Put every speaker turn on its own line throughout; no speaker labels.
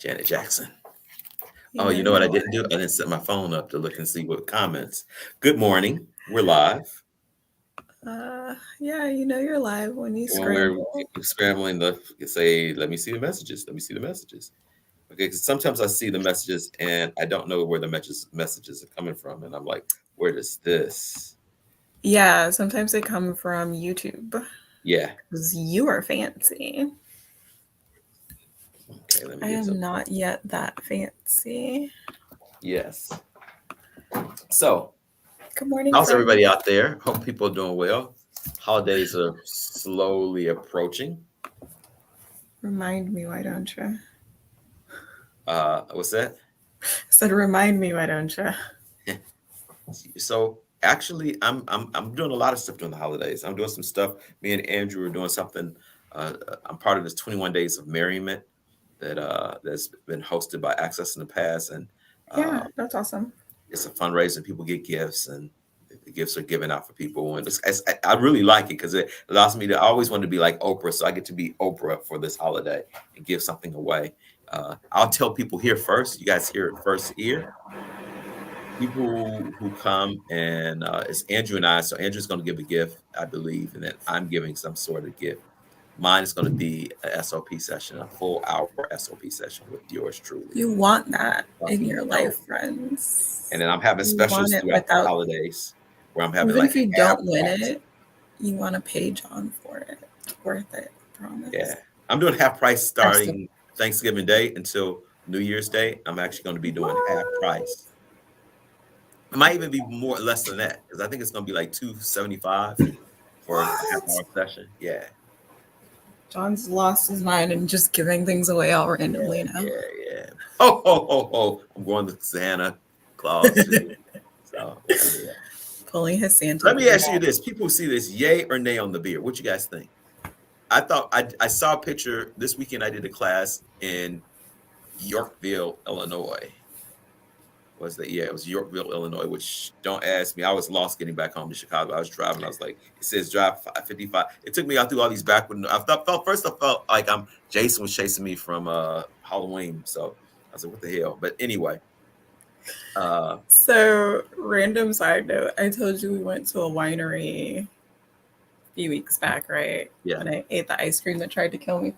Janet Jackson.
You
Oh,
know
you know what
you're
I didn't do?
live.
I didn't set my phone up to look and see what comments. Good morning. We're live.
Yeah, you know you're live when you
When we're
scramble.
scrambling to say, let me see the messages. Let me see the messages. Okay, because sometimes I see the messages and I don't know where the messages are coming from. And I'm like, where does this?
Yeah, sometimes they come from YouTube
Yeah.
because you are fancy.
Okay, let me
I
get to
am not yet that fancy.
yes. So,
Good morning,
how's
friend.
everybody out there? Hope people are doing well. Holidays are slowly approaching.
Remind me, why don't you?
What's that?
I said, remind me, why don't you?
So actually, I'm doing a lot of stuff during the holidays. I'm doing some stuff. Me and Andrew are doing something. I'm part of this 21 Days of Merriment that's been hosted by Access in the Past, and
Yeah,
uh,
that's awesome.
it's a fundraiser. People get gifts, and the gifts are given out for people. And I really like it because it allows me to. I always want to be like Oprah, so I get to be Oprah for this holiday and give something away. I'll tell people here first. You guys hear it first here. People who come and it's Andrew and I. So Andrew's going to give a gift, I believe, and then I'm giving some sort of gift. Mine is going to be a SOP session, a full hour SOP session with yours truly.
You want that in
Something
your life,
dope. And
friends.
then I'm having
You want
specials
it
throughout the
without,
holidays where I'm having
even
like
if you
half
don't win
price.
it, you want to pay John for it. Worth it,
Yeah,
promise.
I'm doing half price
Absolutely.
starting Thanksgiving Day until New Year's Day. I'm actually going to be doing half
What?
price. It might even be more less than that because I think it's going to be like 275 for a half
What?
hour session. Yeah.
John's lost his mind and just giving things away all randomly now.
Yeah. Oh, ho, ho, ho. I'm going to Santa Claus too. So, yeah.
Pulling his Santa
Let me
beard
ask you
out.
this. People see this, yay or nay on the beard. What you guys think? I saw a picture this weekend. I did a class in Yorkville, Illinois. Was that? Yeah, it was Yorkville, Illinois, which don't ask me. I was lost getting back home to Chicago. I was driving. I was like, it says drive 55. It took me out through all these backward. I felt like Jason was chasing me from Halloween. So I was like, what the hell? But anyway, uh
So, random side note, I told you we went to a winery a few weeks back, right?
yeah.
When I ate the ice cream that tried to kill me.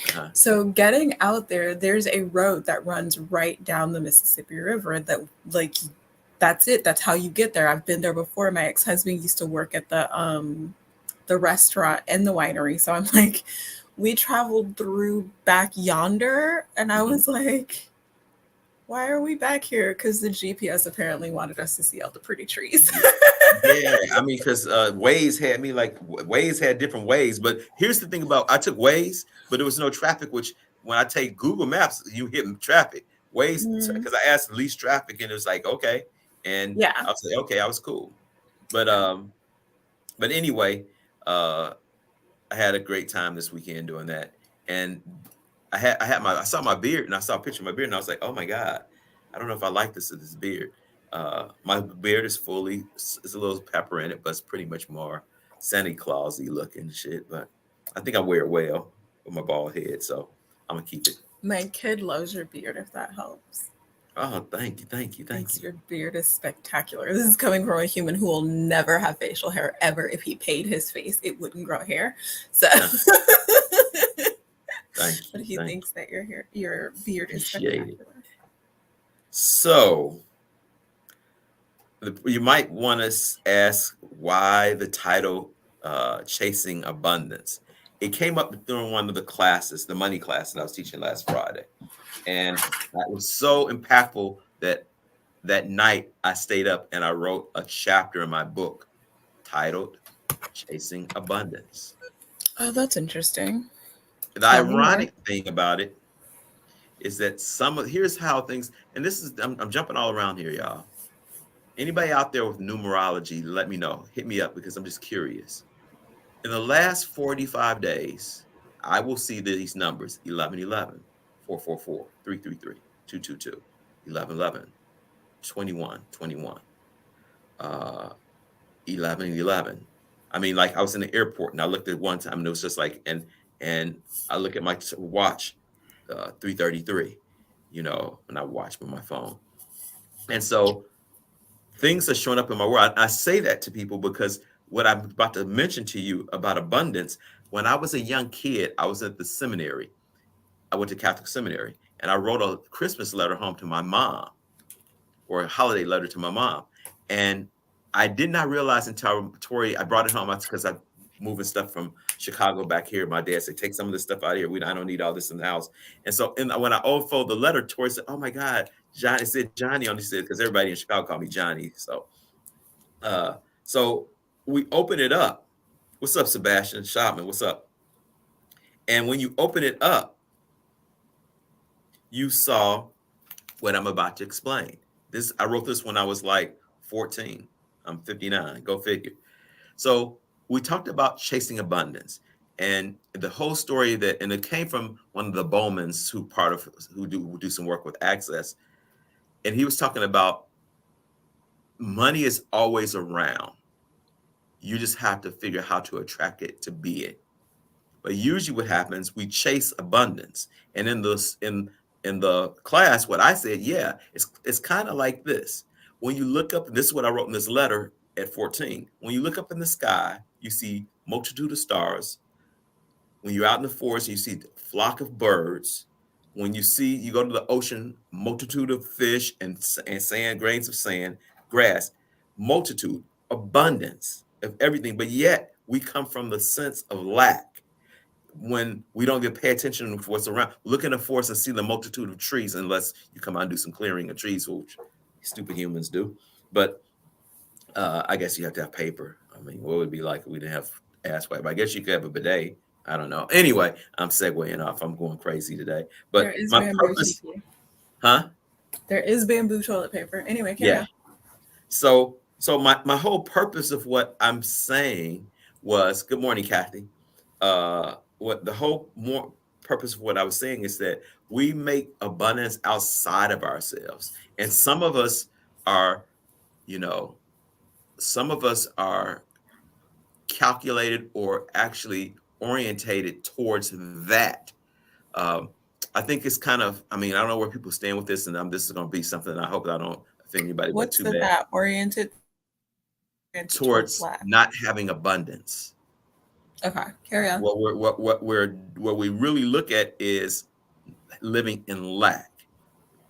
Uh-huh.
So, getting out there, there's a road that runs right down the Mississippi River that, like, that's it. That's how you get there. I've been there before. My ex-husband used to work at the restaurant and the winery. So I'm like, we traveled through back yonder, and I
Mhm.
was like, why are we back here? Because the GPS apparently wanted us to see all the pretty trees.
Yeah, I mean, because Waze had me like Waze had different ways, but here's the thing about I took Waze, but there was no traffic. Which when I take Google Maps, you hit traffic. Waze
Mm,
because I asked least traffic, and it was like okay, and
yeah.
I was like okay, I was cool, but anyway, uh, I had a great time this weekend doing that, and I saw my beard, and I saw a picture of my beard, and I was like, oh my god, I don't know if I like this beard. My beard is fully it's a little pepper in it, but it's pretty much more Santa Clausy looking shit. But I think I wear it well with my bald head, so I'm gonna keep it.
My kid loves your beard, if that helps.
Oh, thank
Thinks
you.
your beard is spectacular. This is coming from a human who will never have facial hair ever. If he paid his face, it wouldn't grow hair. So, but he
Thank
thinks that your beard
you.
is
Appreciate it.
spectacular.
So you might want to ask why the title "Chasing Abundance." It came up during one of the classes, the money class that I was teaching last Friday, and that was so impactful that that night I stayed up and I wrote a chapter in my book titled "Chasing Abundance."
Oh, that's interesting.
The
Tell me more.
ironic thing about it is that here's how things, and this is I'm jumping all around here, y'all. Anybody out there with numerology, let me know. Hit me up because I'm just curious. In the last 45 days, I will see these numbers 1111, 444, 333, 222, 1111, 2121, 1111. I mean, like I was in the airport and I looked at one time and it was just like, and I look at my watch, 333. when I watch with my phone. And so things are showing up in my world. I say that to people because what I'm about to mention to you about abundance, when I was a young kid, I was at the seminary. I went to Catholic seminary and I wrote a Christmas letter home to my mom, or a holiday letter to my mom. And I did not realize until Tori, I brought it home because I'm moving stuff from Chicago back here. My dad said, take some of this stuff out of here. I don't need all this in the house. And so when I unfold the letter, Tori said, oh my God, Johnny, it said Johnny on it, because everybody in Chicago called me Johnny. Uh, so we open it up. What's up, Sebastian Shopman? What's up? And when you open it up, you saw what I'm about to explain. I wrote this when I was like 14. I'm 59. Go figure. So we talked about chasing abundance, and the whole story and it came from one of the Bowmans who do some work with Access, and he was talking about money is always around. You just have to figure out how to attract it to be it. But usually what happens, we chase abundance. And in the class, what I said, yeah, it's kind of like this. When you look up, and this is what I wrote in this letter at 14. When you look up in the sky, you see multitude of stars. When you're out in the forest, you see a flock of birds. When you go to the ocean, multitude of fish and sand, grains of sand, grass, multitude, abundance of everything. But yet we come from the sense of lack when we don't pay attention to what's around. Look in the forest and see the multitude of trees, unless you come out and do some clearing of trees, which stupid humans do. But I guess you have to have paper. I mean, what would it be like if we didn't have ass wipe? I guess you could have a bidet. I don't know. Anyway, I'm segueing off. I'm going crazy today.
There
But
is
my
bamboo
purpose,
tissue.
huh?
There is bamboo toilet paper. Anyway, carry
Yeah.
on.
So my whole purpose of what I'm saying was, good morning, Kathy. What the whole more purpose of what I was saying is that we make abundance outside of ourselves. And are, you know, some of us are calculated or actually orientated towards that. Um, I think it's kind of, I mean, I don't know where people stand with this, and this is going to be something I hope that I don't offend anybody, but
What's
too
the
bad.
that oriented towards
Towards
lack?
not having abundance.
Okay, carry on.
What we really look at is living in lack,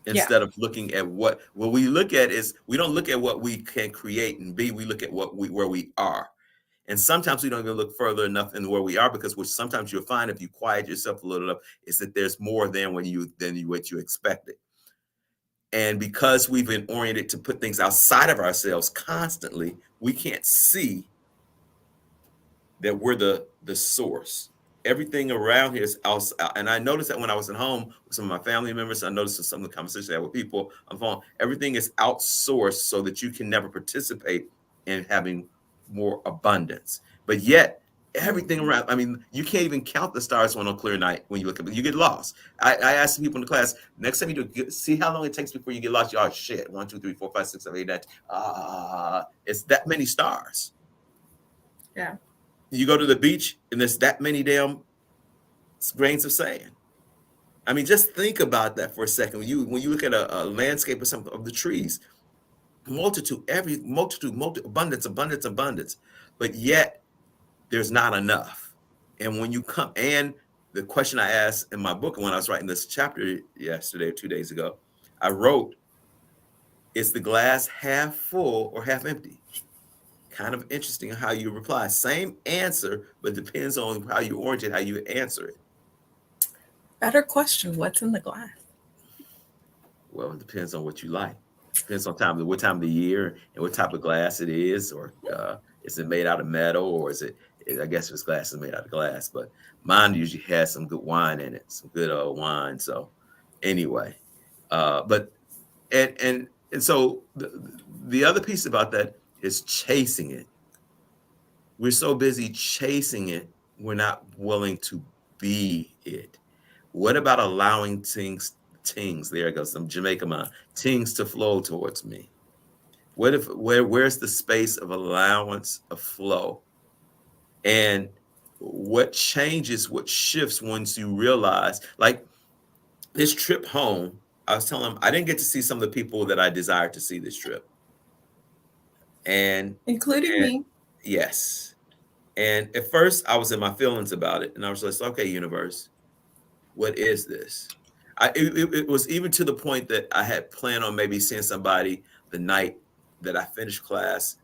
Yeah.
instead of looking at what we look at is, we don't look at what we can create and be, we look at where we are. And sometimes we don't even look further enough in where we are, because sometimes you'll find, if you quiet yourself a little enough, is that there's more than what you expected. And because we've been oriented to put things outside of ourselves constantly, we can't see that we're the source. Everything around here is outside. And I noticed that when I was at home with some of my family members, I noticed in some of the conversations I had with people on the phone, everything is outsourced so that you can never participate in having more abundance. But yet, everything around, I mean, you can't even count the stars on a clear night. When you look at it, you get lost. I asked people in the class, next time you do, see how long it takes before you get lost. Oh shit, 1, 2, 3, 4, 5, 6, 7, 8, 9. It's that many stars.
Yeah.
You go to the beach and there's that many damn grains of sand. I mean, just think about that for a second. When you look at a landscape or something of the trees, abundance, abundance, abundance, but yet there's not enough. And when you come, and the question I asked in my book, and when I was writing this chapter yesterday or 2 days ago, I wrote, is the glass half full or half empty? Kind of interesting how you reply. Same answer, but depends on how you orient it, how you answer it.
Better question. What's in the glass?
Well, it depends on what you like. Depends on what time of the year and what type of glass it is, or is it made out of metal, or is it? I guess this glass is made out of glass, but mine usually has some good wine in it, some good old wine. So anyway, but and so the other piece about that is chasing it. We're so busy chasing it, we're not willing to be it. What about allowing things, there goes some Jamaica man, things to flow towards me? Where's the space of allowance of flow? And what shifts once you realize, like this trip home, I was telling him I didn't get to see some of the people that I desired to see this trip. And
including
and
me.
yes. And at first I was in my feelings about it. And I was just like, okay, universe, what is this? It was even to the point that I had planned on maybe seeing somebody the night that I finished class,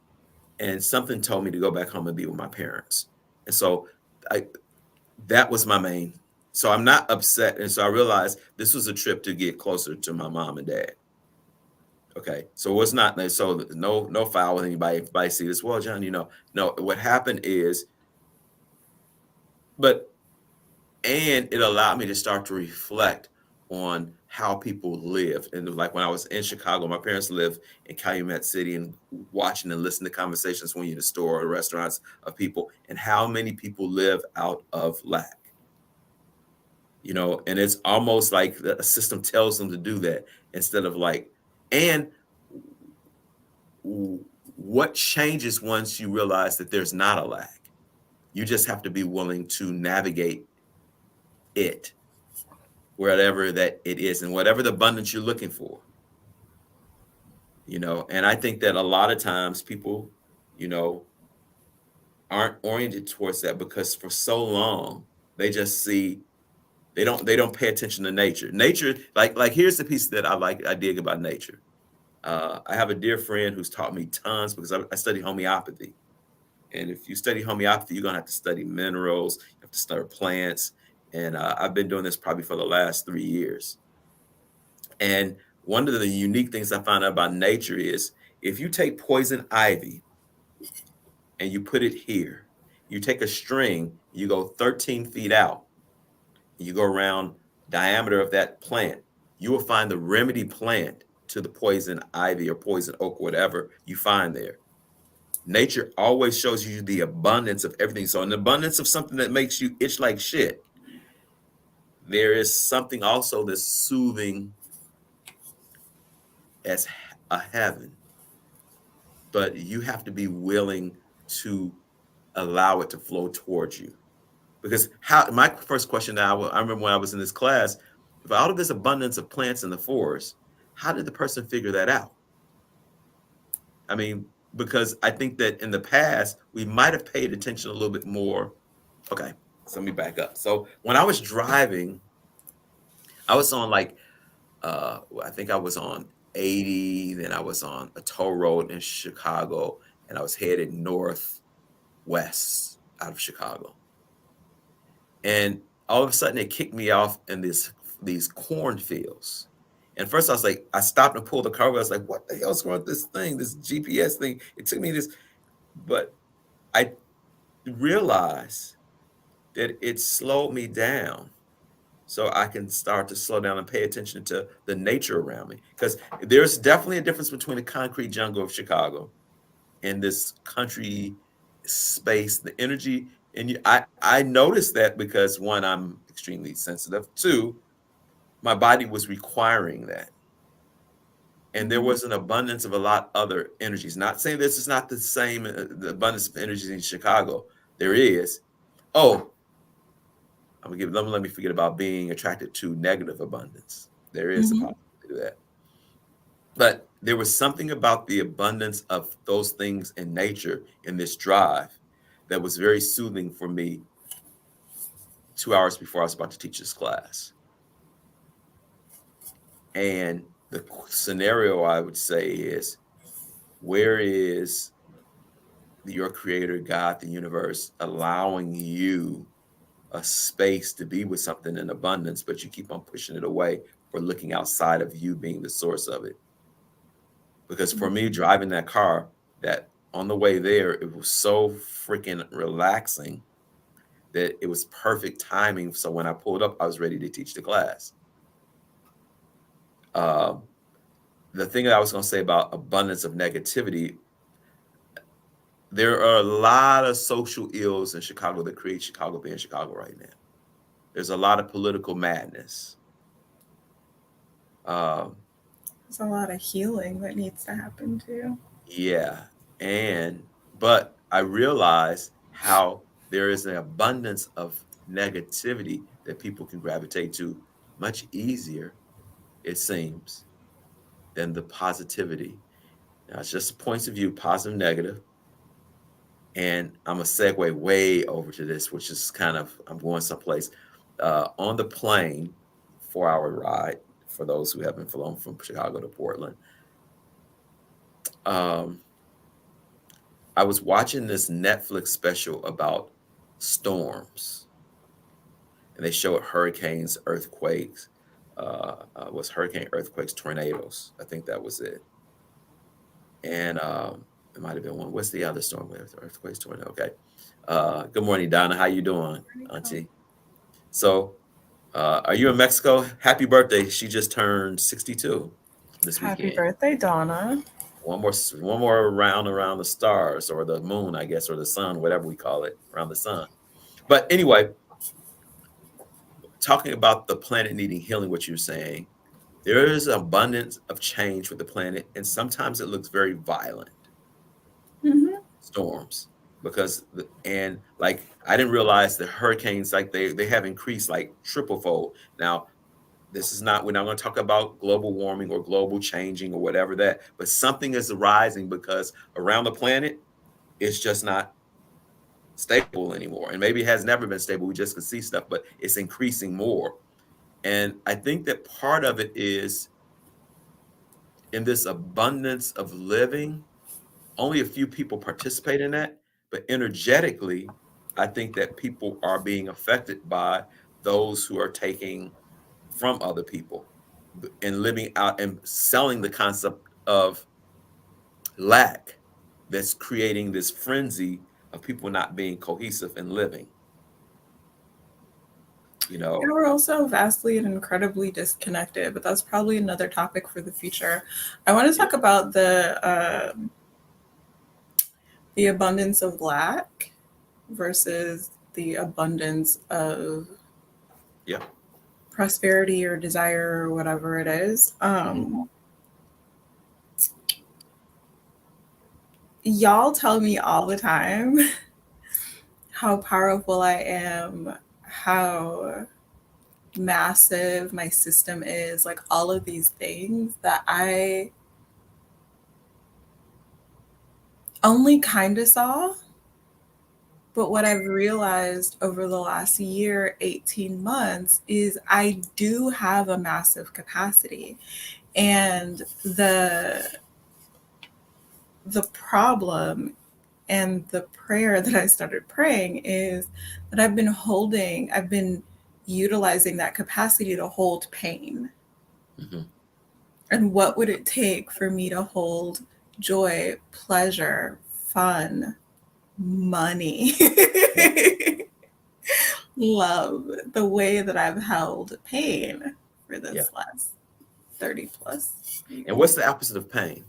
and something told me to go back home and be with my parents. And so I that was my main. So I'm not upset. And so I realized this was a trip to get closer to my mom and dad. Okay. So it's not so no foul with anybody. If anybody see this, well, John, no, what happened is, but and it allowed me to start to reflect on how people live. And like when I was in Chicago, my parents lived in Calumet City, and watching and listening to conversations when you're in the store or restaurants of people, and how many people live out of lack. And it's almost like the system tells them to do that instead of like, and what changes once you realize that there's not a lack? You just have to be willing to navigate it, wherever that it is, and whatever the abundance you're looking for. And I think that a lot of times people, you know, aren't oriented towards that because for so long they just see they don't pay attention to nature. Nature, like here's the piece that I dig about nature. I have a dear friend who's taught me tons because I study homeopathy. And if you study homeopathy, you're gonna have to study minerals, you have to study plants. And I've been doing this probably for the last 3 years. And one of the unique things I found out about nature is if you take poison ivy and you put it here, you take a string, you go 13 feet out, you go around diameter of that plant, you will find the remedy plant to the poison ivy or poison oak, whatever you find there. Nature always shows you the abundance of everything. So, an abundance of something that makes you itch like shit, there is something also that's soothing as a heaven. But you have to be willing to allow it to flow towards you. Because my first question now, I remember when I was in this class, with all of this abundance of plants in the forest, how did the person figure that out? I mean, because I think that in the past, we might have paid attention a little bit more. Okay, so let me back up. So when I was driving, I was on I think I was on 80, then I was on a toll road in Chicago, and I was headed northwest out of Chicago. And all of a sudden, it kicked me off in these cornfields. And first, I was like, I stopped and pulled the car over. I was like, what the hell's wrong with this thing, this GPS thing? It took me this, but I realized that it slowed me down so I can start to slow down and pay attention to the nature around me. Because there's definitely a difference between the concrete jungle of Chicago and this country space, the energy. And I noticed that because one, I'm extremely sensitive. Two, my body was requiring that. And there
Mhm.
was an abundance of a lot other energies. Not saying this is not the same, the abundance of energies in Chicago. There is. Oh, let me forget about being attracted to negative abundance. There is a
Mhm.
possibility to that. But there was something about the abundance of those things in nature in this drive that was very soothing for me 2 hours before I was about to teach this class. And the scenario I would say is, where is your creator, God, the universe, allowing you a space to be with something in abundance, but you keep on pushing it away for looking outside of you being the source of it? Because for me, driving that car, that on the way there, it was so freaking relaxing that it was perfect timing. So when I pulled up, I was ready to teach the class. Um, the thing that I was going to say about abundance of negativity, there are a lot of social ills in Chicago that create Chicago being Chicago right now. There's a lot of political madness. Um,
There's a lot of healing that needs to happen too.
yeah. But I realize how there is an abundance of negativity that people can gravitate to much easier it seems, than the positivity. Now, it's just points of view, positive, negative. And I'm going to segue way over to this, which is kind of, I'm going someplace. On the plane, 4 hour ride, for those who haven't flown from Chicago to Portland, um, I was watching this Netflix special about storms, and they showed hurricanes, earthquakes, was hurricane, earthquakes, tornadoes. I think that was it. And it might have been one. What's the other storm? Earthquakes, tornado. Okay. Good morning, Donna. How you doing, Auntie? So, are you in Mexico? Happy birthday! She just turned 62 this
Happy
weekend.
birthday, Donna.
One more round around the stars or the moon, I guess, or the sun, whatever we call it, around the sun. But anyway, talking about the planet needing healing, what you're saying, there is abundance of change with the planet, and sometimes it looks very violent.
Mm-hmm.
Storms, because and like I didn't realize the hurricanes, like they have increased like triple fold. Now, this is not, we're not going to talk about global warming or global changing or whatever that, but something is arising because around the planet it's just not stable anymore, and maybe it has never been stable. We just can see stuff, but it's increasing more. And I think that part of it is in this abundance of living, only a few people participate in that, but energetically, I think that people are being affected by those who are taking from other people and living out and selling the concept of lack, that's creating this frenzy of people not being cohesive and living, you
And
know.
we're also vastly and incredibly disconnected, but that's probably another topic for the future. I want to
Yeah.
talk about the abundance of lack versus the abundance of
Yeah.
prosperity or desire or whatever it is.
Mhm.
Y'all tell me all the time how powerful I am, how massive my system is, like all of these things that I only kind of saw. But what I've realized over the last year, 18 months, is I do have a massive capacity. And the problem and the prayer that I started praying is that I've been utilizing that capacity to hold pain.
Mhm.
And what would it take for me to hold joy, pleasure, fun, money,
Yeah.
love, the way that I've held pain for
Yeah.
this last 30 plus
And
years?
what's the opposite of pain?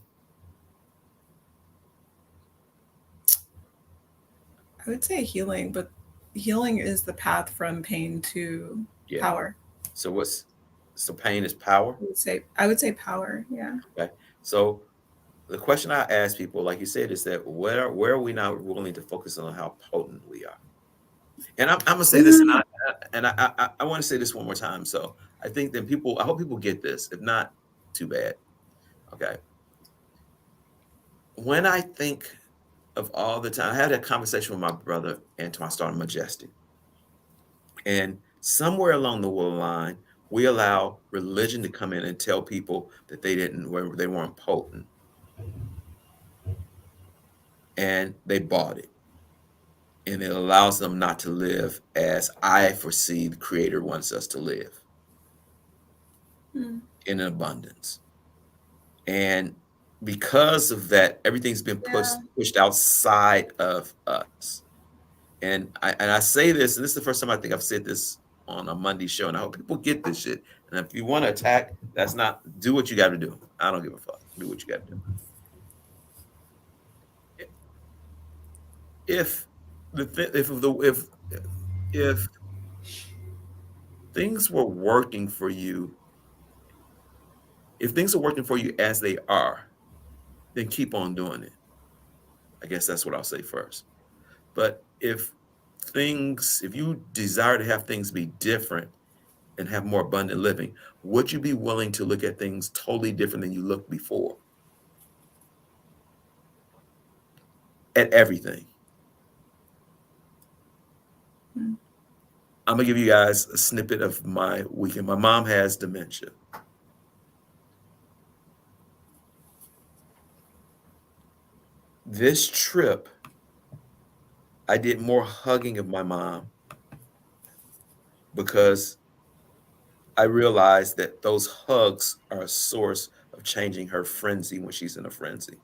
I would say healing, but healing is the path from pain to
Yeah.
power.
So what's, so pain is power?
I would say power, yeah.
Okay. So the question I ask people, like you said, is that where are we not willing to focus on how potent we are? And I'm gonna say this, and
Mm.
I want to say this one more time. So I think that people, I hope people get this. If not, too bad. Okay. When I think of all the time, I had a conversation with my brother Antoine starting Majestic, and somewhere along the line, we allow religion to come in and tell people that they weren't potent, and they bought it, and it allows them not to live as I foresee the Creator wants us to live,
Mm.
in abundance. And because of that, everything's been
Yeah.
pushed outside of us. And I say this, and this is the first time I think I've said this on a Monday show, and I hope people get this shit. And if you want to attack, that's not, do what you got to do. I don't give a fuck. Do what you got to do. If if things were working for you, if things are working for you as they are, then keep on doing it. I guess that's what I'll say first. But if you desire to have things be different, and have more abundant living, would you be willing to look at things totally different than you looked before? At everything.
Mm.
I'm gonna give you guys a snippet of my weekend. My mom has dementia. This trip, I did more hugging of my mom because I realized that those hugs are a source of changing her frenzy when she's in a frenzy.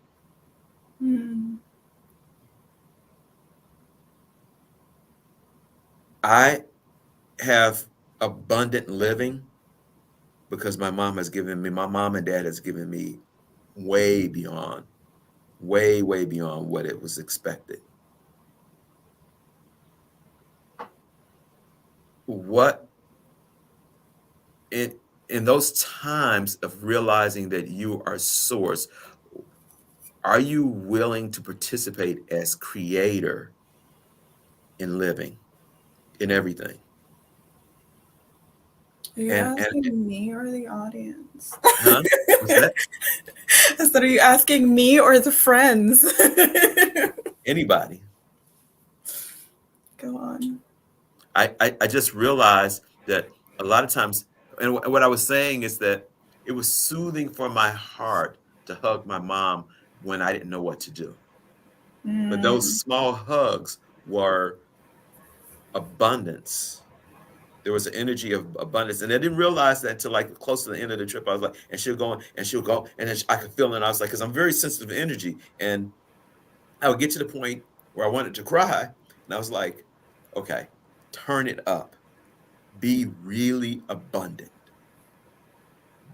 Mm.
I have abundant living because my mom and dad has given me way beyond, way beyond what it was expected. What in in those times of realizing that you are source, are you willing to participate as creator in living, in everything?
Are you
And
asking me or the audience?
huh? What's that?
I said, are you asking me or the friends?
Anybody.
Go on.
I just realized that a lot of times, and what I was saying is that it was soothing for my heart to hug my mom when I didn't know what to do. But those
Mm.
small hugs were abundance. There was an energy of abundance, and I didn't realize that until like close to the end of the trip. I was like, and she'll go, and she'll go, and then I could feel it. And I was like, because I'm very sensitive to energy, and I would get to the point where I wanted to cry, and I was like, okay, turn it up. Be really abundant.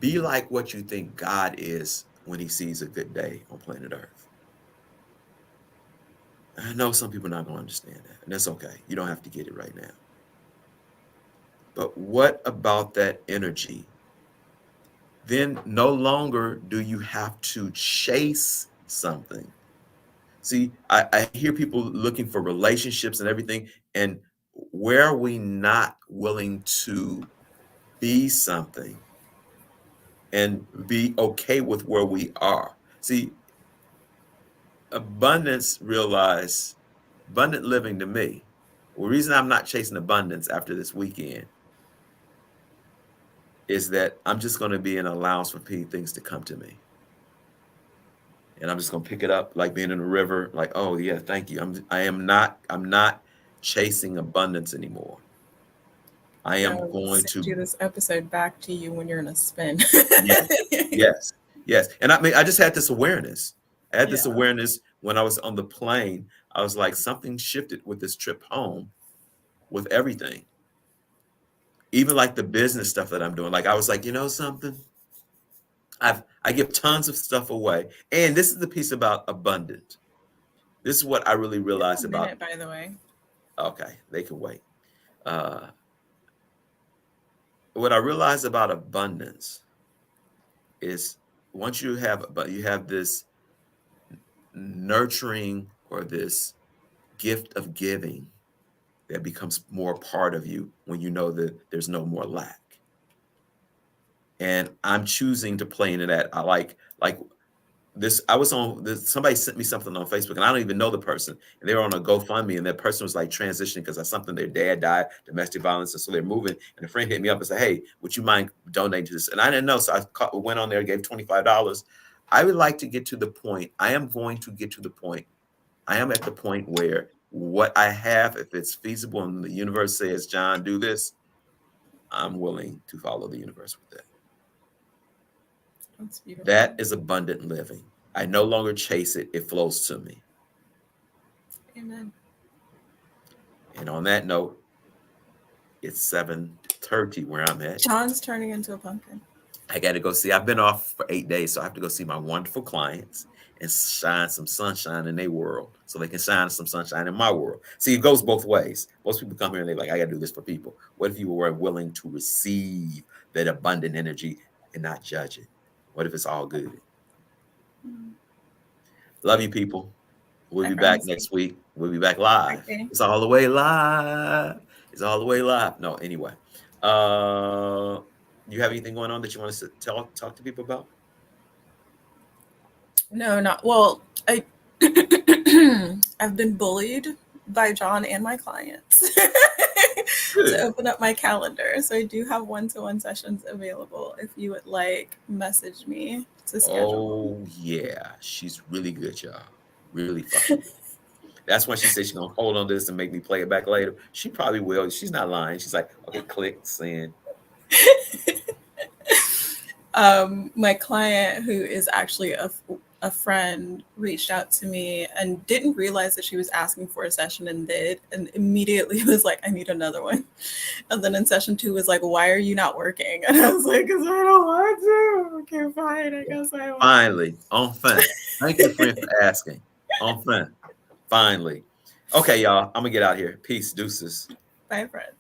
Be like what you think God is when he sees a good day on planet Earth. I know some people are not going to understand that, and that's okay. You don't have to get it right now. But what about that energy? Then no longer do you have to chase something. See, I hear people looking for relationships and everything, and where are we not willing to be something and be okay with where we are? See, abundance realize abundant living to me. The reason I'm not chasing abundance after this weekend is that I'm just going to be an allowance for things to come to me. And I'm just going to pick it up like being in a river, like, oh yeah, thank you. I'm not chasing abundance anymore. I am
I'll
going
send
to.
you this episode back to you when you're in a spin.
Yes, yes, yes. And I mean, I just had this awareness. I had this
Yeah.
awareness when I was on the plane. I was like, something shifted with this trip home with everything, even like the business stuff that I'm doing. Like, I was like, you know something? I give tons of stuff away. And this is the piece about abundant. This is what I really
We have
realized
a
about.
minute, by the way.
Okay, they can wait. Uh, what I realized about abundance is once you have, but you have this nurturing or this gift of giving that becomes more part of you when you know that there's no more lack. And I'm choosing to play into that. I like this. I was on this, somebody sent me something on Facebook and I don't even know the person. And they were on a GoFundMe and that person was like transitioning because of something their dad died, domestic violence. And so they're moving. And a friend hit me up and said, hey, would you mind donating to this? And I didn't know. So went on there, gave $25. I would like to get to the point. I am going to get to the point. I am at the point where what I have, if it's feasible and the universe says, John, do this, I'm willing to follow the universe with that.
That's beautiful.
That is abundant living. I no longer chase it, it flows to me.
Amen.
And on that note, it's 7:30 where I'm at.
John's turning into a pumpkin.
I got to go see. I've been off for 8 days, so I have to go see my wonderful clients and shine some sunshine in their world so they can shine some sunshine in my world. See, it goes both ways. Most people come here and they're like, I got to do this for people. What if you were willing to receive that abundant energy and not judge it? What if it's all good?
Mm.
Love you, people. We'll
Bye,
be back
friends.
next week. We'll be back live.
Okay.
It's all the way live. It's all the way live. No, anyway. You have anything going on that you want us to talk to people about?
No, not well. I I've been bullied by John and my clients to
Good.
open up my calendar. So I do have one-to-one sessions available if you would like message me to schedule them.
Oh yeah, she's really good, y'all. Really fucking good. That's when she said she's gonna hold on to this and make me play it back later. She probably will. She's not lying. She's like, okay, click, send.
My client, who is actually a friend, reached out to me and didn't realize that she was asking for a session and did, and immediately was like, I need another one. And then in session 2 was like, why are you not working? And I was like, because I don't want to. Okay, fine. I guess I won't.
Finally, enfin. Thank you, friend, for asking. Enfin. Finally. Okay, y'all. I'm gonna get out here. Peace, deuces.
Bye, friends.